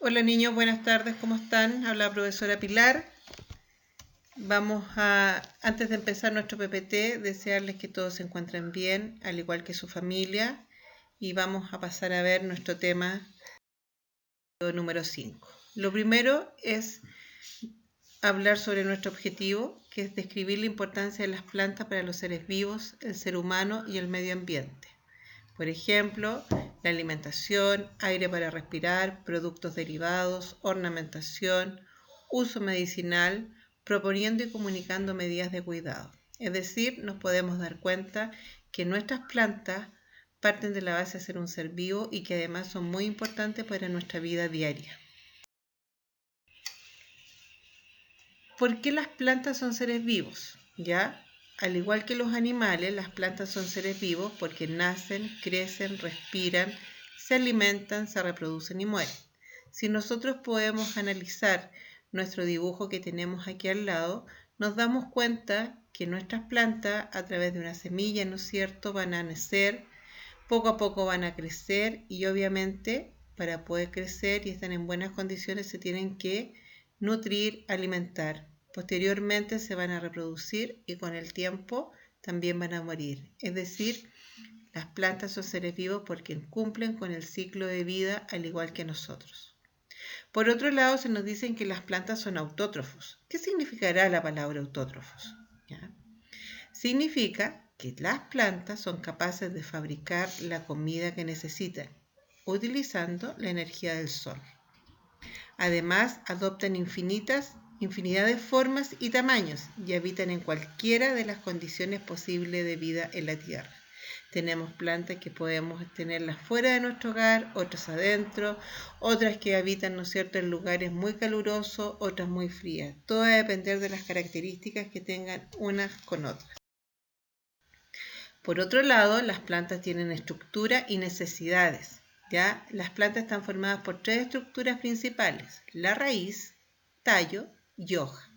Hola niños, buenas tardes, ¿cómo están? Habla la profesora Pilar. Antes de empezar nuestro PPT, desearles que todos se encuentren bien, al igual que su familia, y vamos a pasar a ver nuestro tema número 5. Lo primero es hablar sobre nuestro objetivo, que es describir la importancia de las plantas para los seres vivos, el ser humano y el medio ambiente. Por ejemplo, la alimentación, aire para respirar, productos derivados, ornamentación, uso medicinal, proponiendo y comunicando medidas de cuidado. Es decir, nos podemos dar cuenta que nuestras plantas parten de la base de ser un ser vivo y que además son muy importantes para nuestra vida diaria. ¿Por qué las plantas son seres vivos? ¿Ya? Al igual que los animales, las plantas son seres vivos porque nacen, crecen, respiran, se alimentan, se reproducen y mueren. Si nosotros podemos analizar nuestro dibujo que tenemos aquí al lado, nos damos cuenta que nuestras plantas, a través de una semilla, ¿no es cierto?, van a nacer, poco a poco van a crecer y obviamente para poder crecer y estar en buenas condiciones se tienen que nutrir, alimentar. Posteriormente se van a reproducir y con el tiempo también van a morir. Es decir, las plantas son seres vivos porque cumplen con el ciclo de vida al igual que nosotros. Por otro lado, se nos dicen que las plantas son autótrofos. ¿Qué significará la palabra autótrofos? ¿Ya? Significa que las plantas son capaces de fabricar la comida que necesitan, utilizando la energía del sol. Además, adoptan infinidad de formas y tamaños y habitan en cualquiera de las condiciones posibles de vida en la Tierra. Tenemos plantas que podemos tenerlas fuera de nuestro hogar, otras adentro, otras que habitan, ¿no es cierto?, en lugares muy calurosos, otras muy frías. Todo va a depender de las características que tengan unas con otras. Por otro lado, las plantas tienen estructura y necesidades. ¿Ya? Las plantas están formadas por tres estructuras principales: la raíz, tallo y hoja.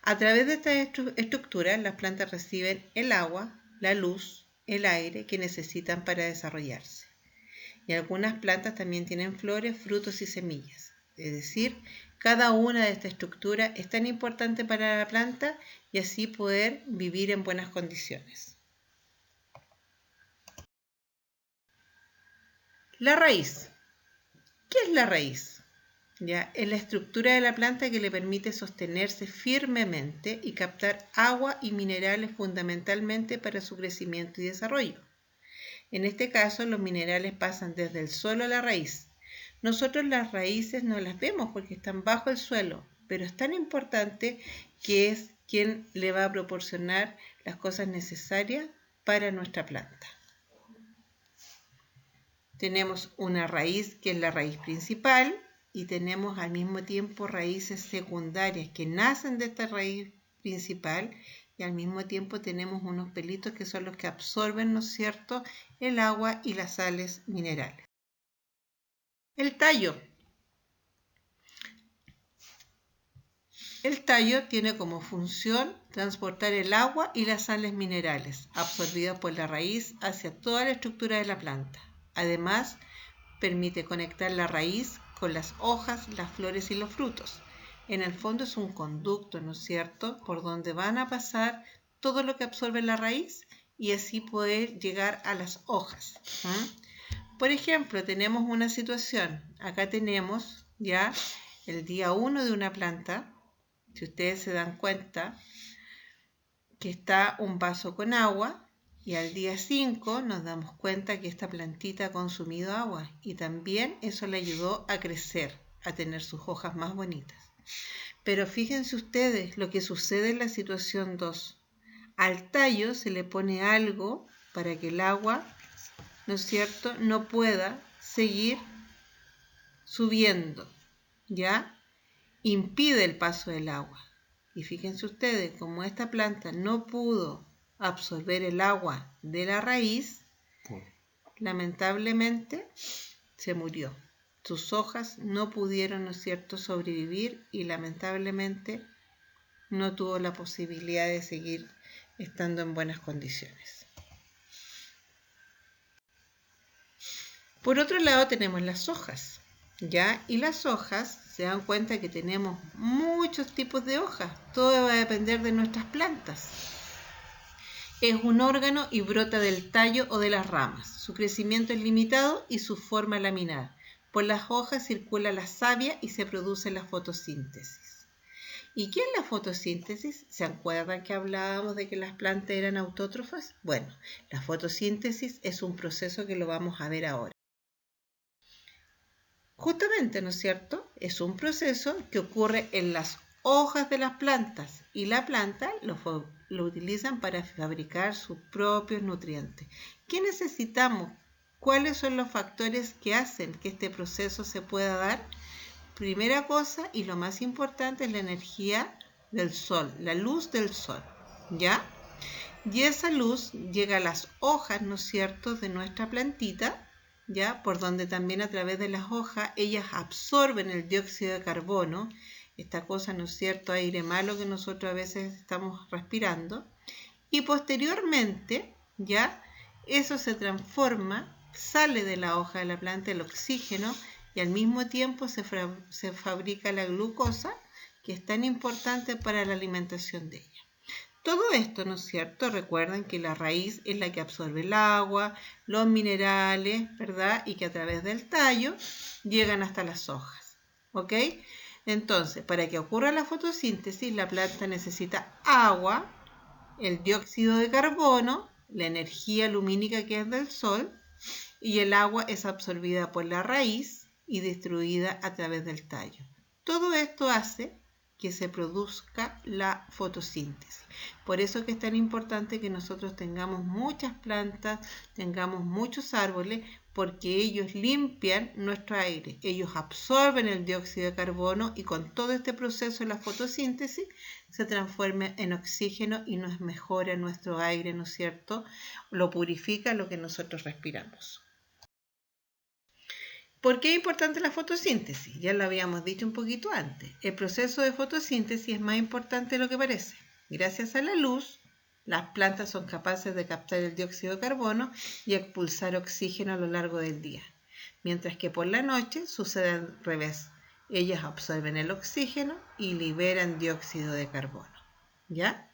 A través de estas estructuras, las plantas reciben el agua, la luz, el aire que necesitan para desarrollarse. Y algunas plantas también tienen flores, frutos y semillas. Es decir, cada una de estas estructuras es tan importante para la planta y así poder vivir en buenas condiciones. La raíz. ¿Qué es la raíz? ¿Ya? Es la estructura de la planta que le permite sostenerse firmemente y captar agua y minerales fundamentalmente para su crecimiento y desarrollo. En este caso, los minerales pasan desde el suelo a la raíz. Nosotros las raíces no las vemos porque están bajo el suelo, pero es tan importante que es quien le va a proporcionar las cosas necesarias para nuestra planta. Tenemos una raíz que es la raíz principal y tenemos al mismo tiempo raíces secundarias que nacen de esta raíz principal y al mismo tiempo tenemos unos pelitos que son los que absorben, ¿no es cierto?, el agua y las sales minerales. El tallo. El tallo tiene como función transportar el agua y las sales minerales absorbidas por la raíz hacia toda la estructura de la planta. Además, permite conectar la raíz con las hojas, las flores y los frutos. En el fondo es un conducto, ¿no es cierto?, por donde van a pasar todo lo que absorbe la raíz y así poder llegar a las hojas. Por ejemplo, tenemos una situación. Acá tenemos ya el día 1 de una planta. Si ustedes se dan cuenta que está un vaso con agua y al día 5 nos damos cuenta que esta plantita ha consumido agua y también eso le ayudó a crecer, a tener sus hojas más bonitas. Pero fíjense ustedes lo que sucede en la situación 2. Al tallo se le pone algo para que el agua, ¿no es cierto?, no pueda seguir subiendo, ¿ya? Impide el paso del agua. Y fíjense ustedes, como esta planta no pudo absorber el agua de la raíz, lamentablemente se murió. Sus hojas no pudieron, ¿no es cierto?, sobrevivir y lamentablemente no tuvo la posibilidad de seguir estando en buenas condiciones. Por otro lado tenemos las hojas. ¿ya? Y las hojas, se dan cuenta que tenemos muchos tipos de hojas. Todo va a depender de nuestras plantas. Es un órgano y brota del tallo o de las ramas. Su crecimiento es limitado y su forma laminar. Por las hojas circula la savia y se produce la fotosíntesis. ¿Y qué es la fotosíntesis? ¿Se acuerdan que hablábamos de que las plantas eran autótrofas? Bueno, la fotosíntesis es un proceso que lo vamos a ver ahora. Justamente, ¿no es cierto? Es un proceso que ocurre en las hojas de las plantas y la planta lo utilizan para fabricar sus propios nutrientes. ¿Qué necesitamos? ¿Cuáles son los factores que hacen que este proceso se pueda dar? Primera cosa y lo más importante es la energía del sol, la luz del sol, ¿ya? Y esa luz llega a las hojas, ¿no es cierto?, de nuestra plantita, ¿ya? Por donde también a través de las hojas ellas absorben el dióxido de carbono, esta cosa, ¿no es cierto?, aire malo que nosotros a veces estamos respirando, y posteriormente, ¿ya? Eso se transforma, sale de la hoja de la planta el oxígeno y al mismo tiempo se fabrica la glucosa, que es tan importante para la alimentación de ella. Todo esto, ¿no es cierto? Recuerden que la raíz es la que absorbe el agua, los minerales, ¿verdad? Y que a través del tallo llegan hasta las hojas, ¿ok? Entonces, para que ocurra la fotosíntesis, la planta necesita agua, el dióxido de carbono, la energía lumínica que es del sol, y el agua es absorbida por la raíz y destruida a través del tallo. Todo esto hace que se produzca la fotosíntesis. Por eso que es tan importante que nosotros tengamos muchas plantas, tengamos muchos árboles, porque ellos limpian nuestro aire, ellos absorben el dióxido de carbono y con todo este proceso de la fotosíntesis se transforma en oxígeno y nos mejora nuestro aire, ¿no es cierto? Lo purifica, lo que nosotros respiramos. ¿Por qué es importante la fotosíntesis? Ya lo habíamos dicho un poquito antes. El proceso de fotosíntesis es más importante de lo que parece. Gracias a la luz, las plantas son capaces de captar el dióxido de carbono y expulsar oxígeno a lo largo del día. Mientras que por la noche sucede al revés. Ellas absorben el oxígeno y liberan dióxido de carbono. ¿Ya?